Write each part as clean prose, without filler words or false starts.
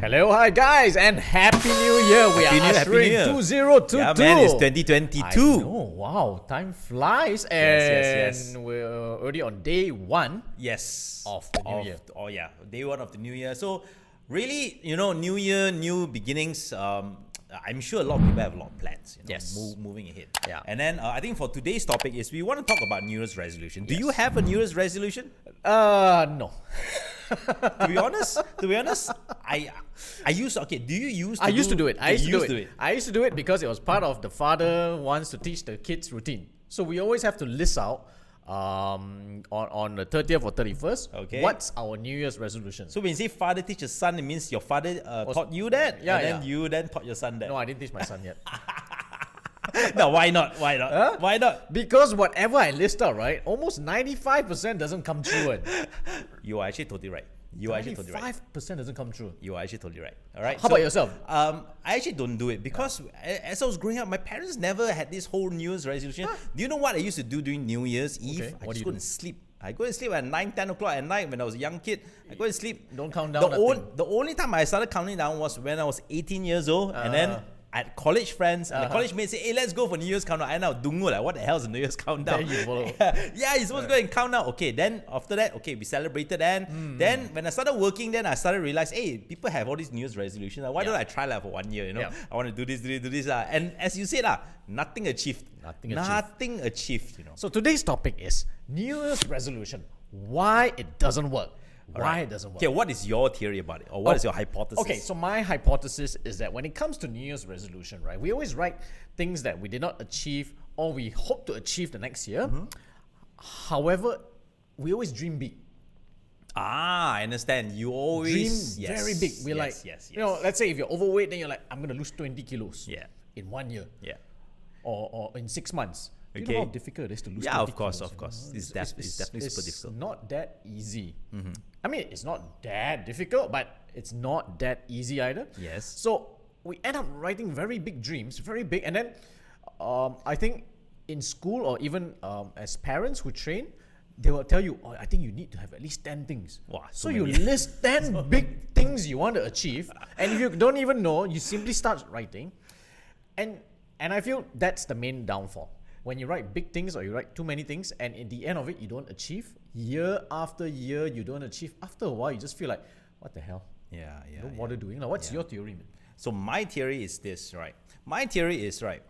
Hello, hi guys, and Happy New Year. We are ushering 2022. Yeah, man, it's 2022. I know, wow, time flies, and Yes. we're already on day one. Yes. Of the new year. Oh yeah, day one of the new year. So really, new year, new beginnings. I'm sure a lot of people have a lot of plans. Yes. Moving ahead. Yeah. And then I think for today's topic is we want to talk about New Year's resolution. Do you Yes. have a New Year's resolution? No. To be honest, I used to. Okay, do you use? I used to do it. I used to do do it. I used to do it because it was part of the father wants to teach the kids routine. So we always have to list out on the 30th or 31st. Okay. What's our New Year's resolution? So when you say father teaches son, it means your father taught you that, Yeah, and then yeah. you then taught your son that. No, I didn't teach my son yet. No, why not? Why not? Huh? Why not? Because whatever I list out, right, almost 95% doesn't come true. You are actually totally right. You are actually totally right. 95% doesn't come true. You are actually totally right. All right. How about yourself? I actually don't do it because as I was growing up, my parents never had this whole New Year's resolution. Do you know what I used to do during New Year's Eve? Okay, I what do just you go do? and sleep. I go and sleep at 9, 10 o'clock at night when I was a young kid. I go and sleep. Don't count down nothing. The only time I started counting down was when I was 18 years old, and then I had college friends, and the college mates say, "Hey, let's go for New Year's countdown." I now dungo like, what the hell is a New Year's countdown? Then you follow. Yeah, you're supposed to go and count down. Okay, then after that, okay, we celebrated. Then when I started working, then I started to realize, hey, people have all these New Year's resolutions. Why don't I try that for 1 year? Yeah. I want to do this. And as you said, nothing achieved. Nothing achieved. So today's topic is New Year's resolution. Why it doesn't work. Why it doesn't work. Okay, what is your theory about it, or what is your hypothesis? Okay, so my hypothesis is that when it comes to New Year's resolution, right, we always write things that we did not achieve or we hope to achieve the next year. However, we always dream big. I understand. You always Dream very big. We're like, let's say if you're overweight, then you're like, I'm going to lose 20 kilos in 1 year or in 6 months. Do you know how difficult it is to lose 20 kilos? Of course. It's definitely super difficult. It's not that easy. I mean, it's not that difficult, but it's not that easy either. Yes. So we end up writing very big dreams, very big. And then I think in school or even as parents who train, they will tell you, I think you need to have at least 10 things. Wow, so so you many. list 10 big things you want to achieve. And if you don't even know, you simply start writing. And I feel that's the main downfall. When you write big things or you write too many things, and in the end of it, you don't achieve. Year after year, you don't achieve. After a while, you just feel like, what the hell? Don't bother doing. Like, what's your theory, man? So my theory is this, right? My theory is, right,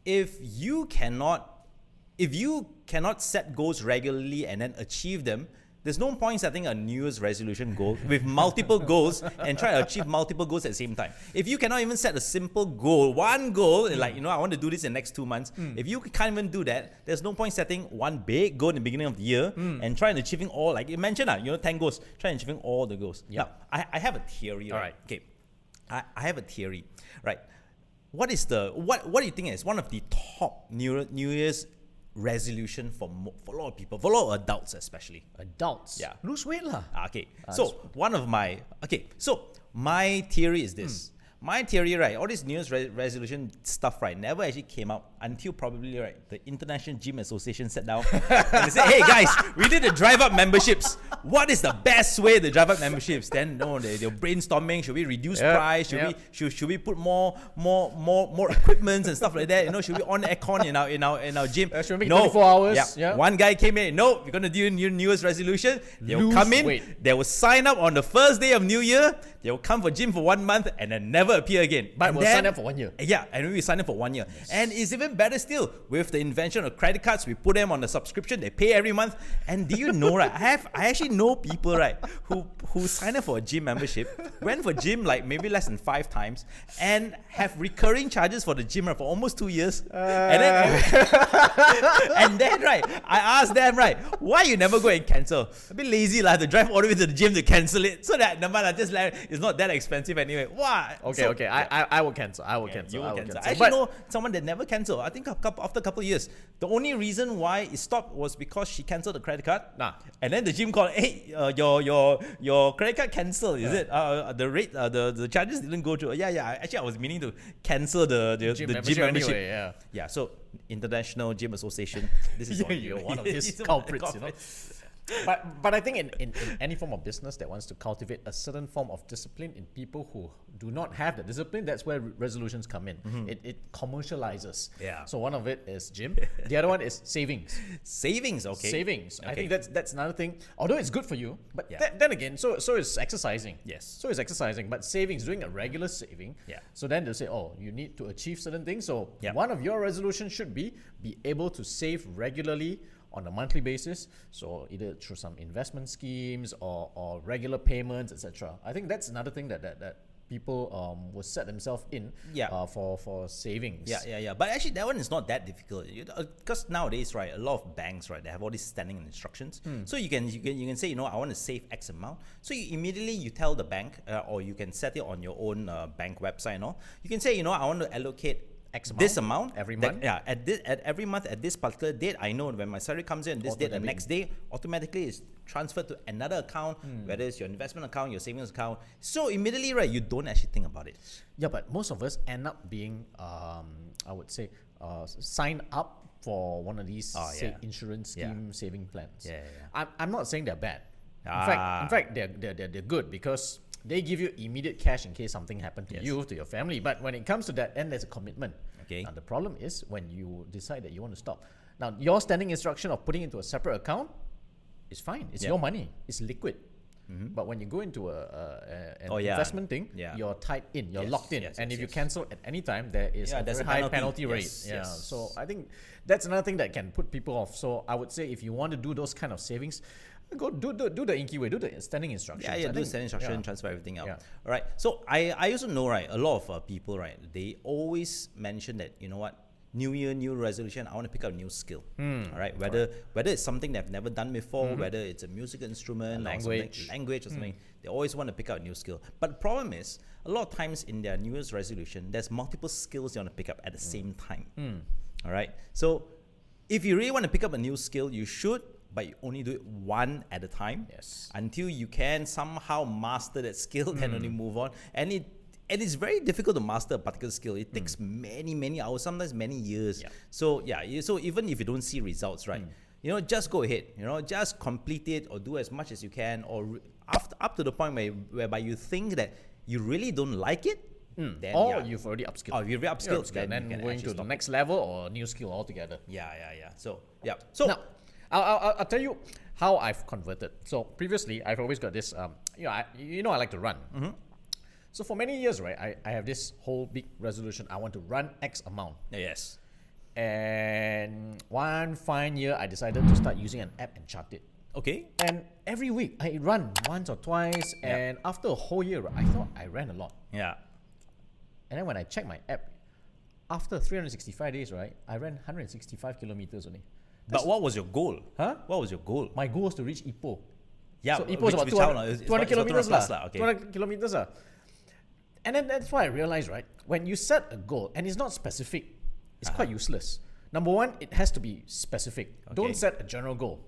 if you cannot set goals regularly and then achieve them, there's no point setting a New Year's resolution goal with multiple goals and try to achieve multiple goals at the same time. If you cannot even set a simple goal, one goal, like, I want to do this in the next 2 months. If you can't even do that, there's no point setting one big goal in the beginning of the year and trying achieving all, like you mentioned, 10 goals, trying achieving all the goals. Yeah. Now, I have a theory, right? All right. Okay. I have a theory, right? What do you think is one of the top New Year's resolution for a lot of people, for a lot of adults especially? Adults? Yeah. Lose weight lah. Okay. So my theory is this. My theory, right, all this New Year's resolution stuff, right, never actually came out until probably, right, the International Gym Association sat down and they said, hey guys, we need to drive up memberships. What is the best way to drive up memberships? Then they're brainstorming. Should we reduce price? Should we put more equipment and stuff like that? Should we on aircon in our gym? Should we make 24 hours? Yeah. One guy came in. No, we're gonna do New Year's resolution. They'll come in. Weight. They will sign up on the first day of New Year. They will come for gym for 1 month and then never appear again. But we'll sign up for 1 year. Yeah, and we sign up for 1 year. Yes. And it's even better still. With the invention of credit cards, we put them on the subscription. They pay every month. And do you know, right? I actually know people, right, who sign up for a gym membership, went for gym like maybe less than 5 times, and have recurring charges for the gym for almost 2 years. And then right, I asked them, right, why you never go and cancel? A bit lazy lah to drive all the way to the gym to cancel it. So that just like it's not that expensive anyway. Why? Okay. I will cancel. I will cancel. I actually know someone that never canceled. I think after a couple of years. The only reason why it stopped was because she cancelled the credit card. And then the gym called, hey, your credit card cancelled, is it? The rate, the charges didn't go through. Yeah. Actually, I was meaning to cancel the gym membership. Anyway, so International Gym Association. This is you're one of these culprits, But I think in any form of business that wants to cultivate a certain form of discipline in people who do not have the discipline, that's where resolutions come in. It commercializes. Yeah. So one of it is gym. The other one is savings. Savings, okay. Savings. I Okay. think that's another thing. Although it's good for you, but Yeah. then again, so is exercising. Yes. So is exercising, but savings, doing a regular saving. Yeah. So then they'll say, oh, you need to achieve certain things. So Yeah. one of your resolutions should be able to save regularly on a monthly basis. So either through some investment schemes or regular payments, etc. I think that's another thing that people will set themselves in Yeah. For savings. Yeah. But actually, that one is not that difficult. Because nowadays, right, a lot of banks, right, they have all these standing instructions. So you can say, I want to save X amount. So you immediately tell the bank, or you can set it on your own bank website. You can say, I want to allocate X this amount every that- month. Yeah, at every month at this particular date, I know when my salary comes in, this date, the Auto-debit. next day, automatically is transferred to another account, whether it's your investment account, your savings account. So immediately, right, you don't actually think about it. Yeah, but most of us end up being, I would say, sign up for one of these say, yeah. insurance Yeah. scheme saving plans. Yeah. I'm not saying they're bad. Ah. In fact, they're good because they give you immediate cash in case something happened to Yes. you, to your family. But when it comes to that, then there's a commitment. Okay. Now the problem is when you decide that you want to stop. Now your standing instruction of putting into a separate account is fine. It's Yeah. your money. It's liquid. But when you go into an Oh, yeah. investment thing, Yeah. you're tied in, you're Yes, locked in, yes, and yes, if you yes. cancel at any time, there is Yeah, a there's very a high penalty. penalty rate. Yes, Yeah, yes. so I think that's another thing that can put people off. So I would say if you want to do those kind of savings, go do the Ingky way, do the standing instructions. Yeah, I do think- standing instruction, yeah. transfer everything out. Yeah. All right. So I also know, right, a lot of people, right, they always mention that, New Year, new resolution, I want to pick up a new skill. All right. Whether it's something they've never done before, whether it's a musical instrument, A or something, language. language or something, they always want to pick up a new skill. But the problem is, a lot of times in their New Year's resolution, there's multiple skills they want to pick up at the same time. All right. So if you really want to pick up a new skill, you should, but you only do it one at a time. Yes. Until you can somehow master that skill, then only move on. And it's very difficult to master a particular skill. It takes many hours, sometimes many years. Yeah. So so even if you don't see results, right, just go ahead. Just complete it or do as much as you can, or up to the point whereby you think that you really don't like it. Then Or yeah. you've already upskilled. Oh, you've already upskilled, and then you then can going actually to the stop. next level or a new skill altogether. Yeah. So yeah. So Now, I'll tell you how I've converted. So previously, I've always got this. I like to run. So for many years, right, I have this whole big resolution. I want to run X amount. yes. And one fine year, I decided to start using an app and chart it. Okay. And every week, I run once or twice. Yeah. And after a whole year, I thought I ran a lot. Yeah. And then when I check my app, after 365 days, right, I ran 165 kilometers only. But what was your goal? Huh? What was your goal? My goal was to reach Ipoh. Yeah. So Ipoh is about which town 200, lah? It's 200 about kilometers 200 plus lah. okay. 200 kilometers lah. And then that's why I realized, right, when you set a goal and it's not specific, it's quite useless. Number one, it has to be specific. Okay. Don't set a general goal.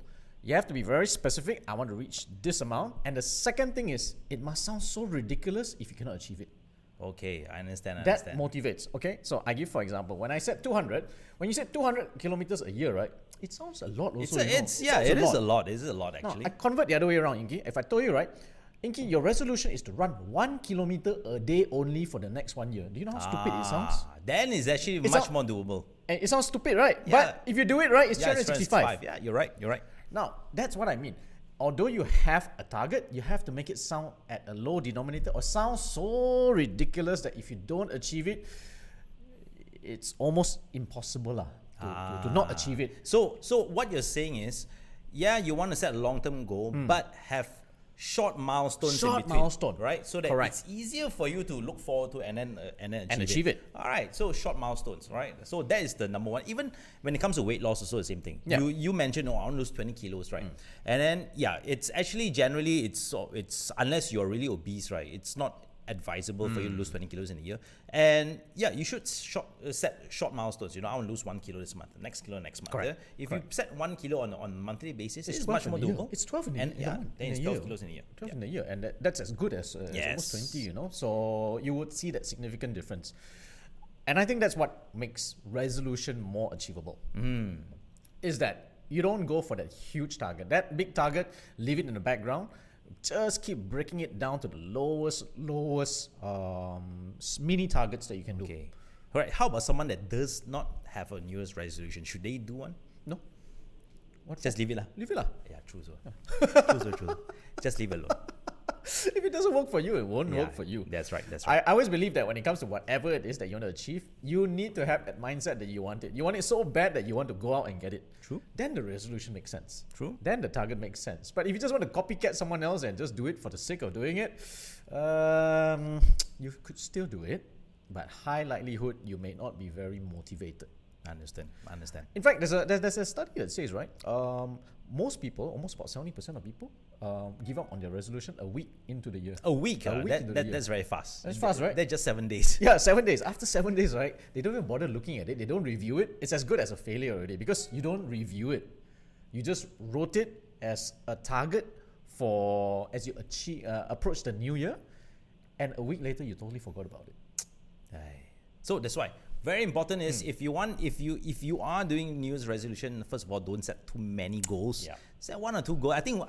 You have to be very specific. I want to reach this amount. And the second thing is, it must sound so ridiculous if you cannot achieve it. Okay, I understand. That motivates. Okay, so I give for example, when I said 200, when you said 200 kilometers a year, right, it sounds a lot. Also, It is a lot. It is a lot No, actually. I convert the other way around, Ingky. If I told you, right, Ingky, your resolution is to run 1 kilometer a day only for the next 1 year. Do you know how stupid it sounds? Then it's actually It's much not- more doable. And it sounds stupid, right? Yeah. But if you do it right, it's Yeah, it's 365. Yeah, you're right. Now, that's what I mean. Although you have a target, you have to make it sound at a low denominator or sound so ridiculous that if you don't achieve it, it's almost impossible to not achieve it. So what you're saying is, yeah, you want to set a long-term goal, but have short milestones in Short between, milestone. right? So that Correct. it's easier for you to look forward to and then achieve it. All right, so short milestones, right? So that is the number one. Even when it comes to weight loss, also the same thing. Yeah. You mentioned, I want to lose 20 kilos, right? And then it's actually generally it's unless you're really obese, right? It's not advisable for you to lose 20 kilos in a year. And yeah, you should set short milestones. I want to lose 1 kilo this month, next kilo next month. Correct. If you set 1 kilo on a monthly basis, it's 12 much in more a year. doable. It's 12 in a and year. yeah, in then a it's year. 12 kilos in a year. 12 Yeah. in a year, and that's as good as Yes. almost 20, So you would see that significant difference. And I think that's what makes resolution more achievable. Is that You don't go for that huge target. That big target, leave it in the background. Just keep breaking it down to the lowest mini targets that you can do. Okay. All right. How about someone that does not have a New Year's resolution? Should they do one? No. What Just leave it lah. Leave it lah. Yeah, true. True. Just leave it alone. If it doesn't work for you, it won't work for you. That's right. I always believe that when it comes to whatever it is that you want to achieve, you need to have that mindset that you want it. You want it so bad that you want to go out and get it. True. Then the resolution makes sense. True. Then the target makes sense. But if you just want to copycat someone else and just do it for the sake of doing it, you could still do it, but high likelihood you may not be very motivated. I understand. In fact, there's a study that says, right, most people, almost about 70% of people, give up on their resolution a week into the year. A week? Into the year. That's very fast. That's fast, right? They're just 7 days. Yeah, 7 days. After 7 days, right, they don't even bother looking at it. They don't review it. It's as good as a failure already because you don't review it. You just wrote it as a target for as you approach the new year, and a week later you totally forgot about it. So that's why very important is if you are doing New Year's resolution, first of all, don't set too many goals. Yeah. Set 1 or 2 goals. I think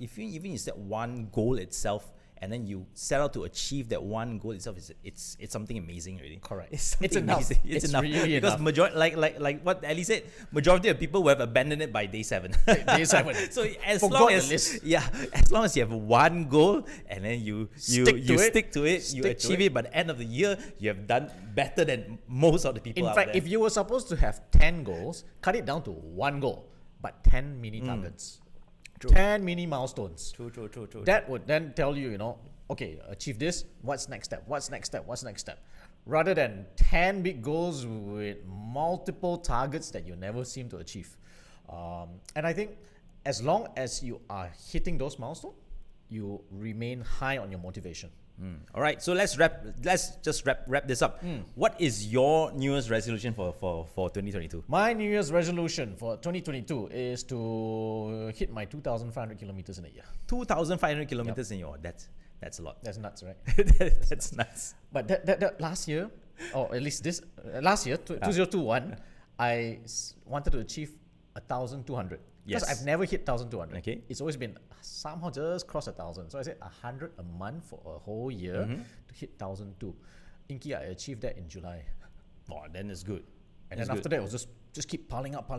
if you set one goal itself and then you set out to achieve that one goal itself, it's something amazing already. Correct. It's enough. amazing. It's enough really because enough. like what Ali said, majority of people will have abandoned it by day 7. Day 7. So as Forgot long the as list. as long as you have one goal and then you stick to it, you Stick to achieve it. it. By the end of the year, you have done better than most of the people In out fact, there. if you were supposed to have 10 goals, cut it down to 1 goal, but 10 mini targets. True. 10 mini milestones. True. That would then tell you, okay, achieve this, what's next step? Rather than 10 big goals with multiple targets that you never seem to achieve. And I think as long as you are hitting those milestones, you remain high on your motivation. All right, so let's just wrap this up. What is your New Year's resolution for 2022? My New Year's resolution for 2022 is to hit my 2,500 kilometers in a year. 2,500 kilometers in your that's a lot. That's nuts, right? That's nuts. But that last year, or at least last year, 2021, I wanted to achieve 1,200. Because Yes. I've never hit 1,200. Okay. It's always been somehow just cross 1,000. So I said 100 a month for a whole year to hit 1,002. Ingky, I achieved that in July. Oh, then it's good. And then after that, it was just keep piling up. So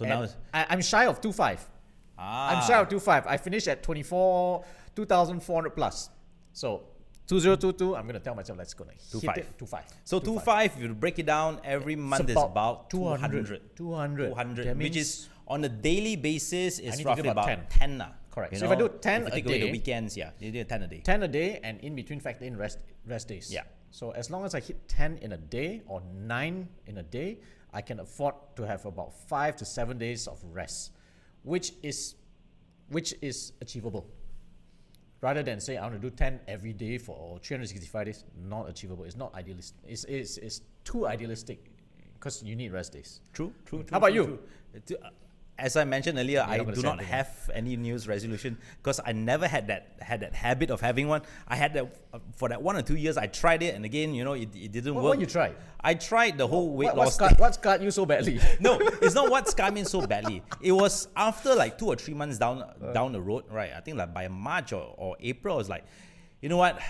And now it's- I'm shy of 2.5. I'm shy of 2.5. I finished at 2,400 plus. So 2022, I'm going to tell myself, let's go. 2.5. 2.5. So 2.5, if you break it down, every month is about 200. 200. That Which means is on a daily basis I is need to roughly do about about 10. 10 now. Correct. You So if I know, do 10 if you a take away the day- weekends, you do 10 a day. 10 a day, and in between factor in rest days. Yeah. So as long as I hit 10 in a day or 9 in a day, I can afford to have about 5 to 7 days of rest, which is achievable. Rather than say I want to do 10 every day for 365 days, not achievable. It's not idealistic. It's too idealistic because you need rest days. True. How about you? As I mentioned earlier, I not gonna do say not anything. have any New Year's resolution because I never had that habit of having one. I had that for that 1 or 2 years. I tried it, and again, it didn't work. What you tried? I tried the whole weight loss. What scarred you so badly? No, it's not what scarred me so badly. It was after like 2 or 3 months down the road, right? I think like by March or April, I was like, you know what?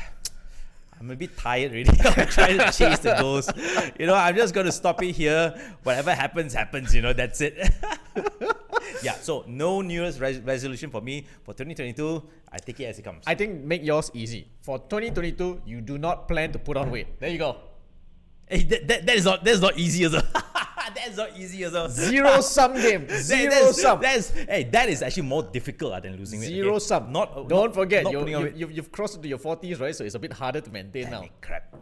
I'm a bit tired already of trying to chase the goals. I'm just going to stop it here. Whatever happens. That's it. Yeah, so no New Year's resolution for me. For 2022, I take it as it comes. I think make yours easy. For 2022, you do not plan to put on weight. There you go. Hey, that's not easy as well. That's not easy as well. Zero sum game. Zero sum. That is actually more difficult than losing weight. Zero okay? sum. Don't forget, you've crossed into your 40s, right? So it's a bit harder to maintain now. Crap.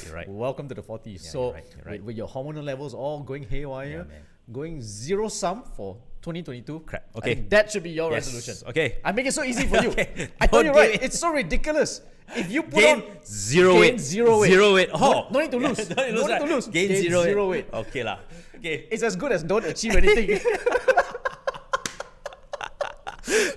You're right. Welcome to the 40s. Yeah, So you're right. with your hormonal levels all going haywire, man. going zero sum for 2022. Crap. I Okay. think that should be your Yes. resolution. Okay. I make it so easy for you. Okay. I told you Don't right. give it- It's so ridiculous. If you put Gain on zero gain weight. zero weight. Zero weight. Oh. No need to lose. No need to lose, No need right? to lose. Gain Gain zero zero weight. weight. Okay lah. Okay. It's as good as don't achieve anything.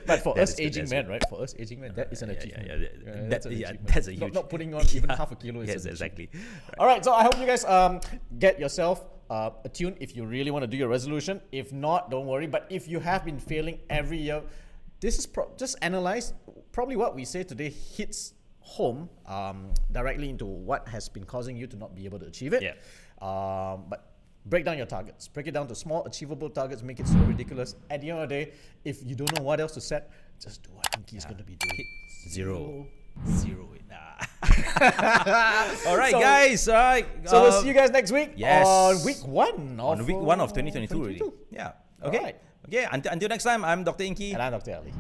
But for That us is good, aging that's men, right? For us aging men, that is an achievement. That's an achievement. That's a huge. Not putting on even half a kilo. Is Yes, an exactly. achievement. All right, so I hope you guys get yourself attune if you really want to do your resolution. If not, don't worry. But if you have been failing every year, this is just analyze. Probably what we say today hits home directly into what has been causing you to not be able to achieve it. Yeah. But break down your targets. Break it down to small, achievable targets. Make it so ridiculous. At the end of the day, if you don't know what else to set, just do what Ingky is going to be doing. Zero it. All right, So- guys. All right. So we'll see you guys next week yes. on week one of on week 1 of 2022 already. Yeah. Okay. Alright. Okay. Until next time, I'm Dr. Ingky. And I'm Dr. Ali.